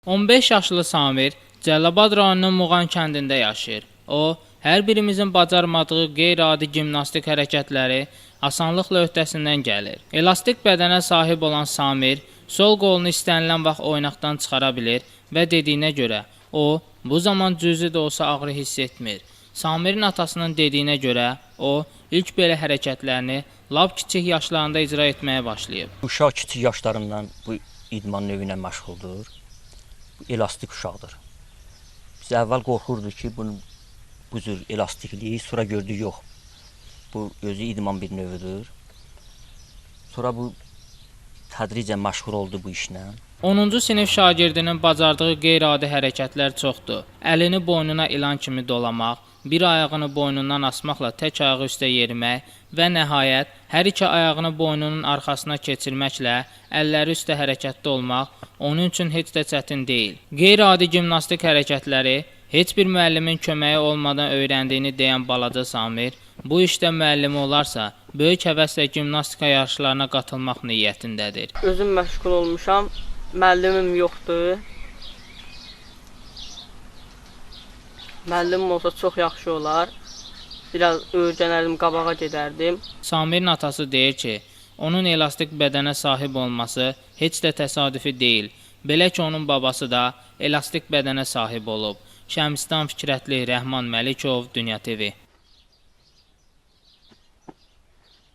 15 yaşlı Samir Cəlilabad rayonunun Muğan kəndində yaşayır. O, hər birimizin bacarmadığı qeyri-adi gimnastik hərəkətləri asanlıqla öhdəsindən gəlir. Elastik bədənə sahib olan Samir, sol qolunu istənilən vaxt oynaqdan çıxara bilir və dediyinə görə, o, bu zaman cüzi də olsa ağrı hiss etmir. Samirin atasının dediyinə görə, o, ilk belə hərəkətlərini lap kiçik yaşlarında icra etməyə başlayıb. Uşaq kiçik yaşlarından bu idman növü ilə məşğuldur. Elastik uşaqdır. Biz əvvəl qorxurduq ki, bu cür elastikliyi, sonra gördük yox. Bu özü idman bir növüdür. Sonra bu tədricən məşğul oldu bu işlə. 10-cu sinif şagirdinin bacardığı qeyri-adi hərəkətlər çoxdur. Əlini boynuna ilan kimi dolamaq, bir ayağını boynundan asmaqla tək ayağı üstə yerimək və nəhayət hər iki ayağını boynunun arxasına keçirməklə əlləri üstə hərəkətdə olmaq onun üçün heç də çətin deyil. Qeyri-adi gimnastik hərəkətləri heç bir müəllimin köməyi olmadan öyrəndiyini deyən balaca Samir, bu işdə müəllimi olarsa, böyük həvəslə gimnastika yarışlarına qatılmaq niyyətindədir. Özüm məşğul olmuşam, müəllimim yoxdur. Müəllimim olsa çox yaxşı olar. Biraz öyrənərdim, qabağa gedərdim. Samirin atası deyir ki, onun elastik bədənə sahib olması heç də təsadüfi deyil. Belə ki, onun babası da elastik bədənə sahib olub. Şəmsdan Fikrətli, Rəhman Məlikov, Dünya TV.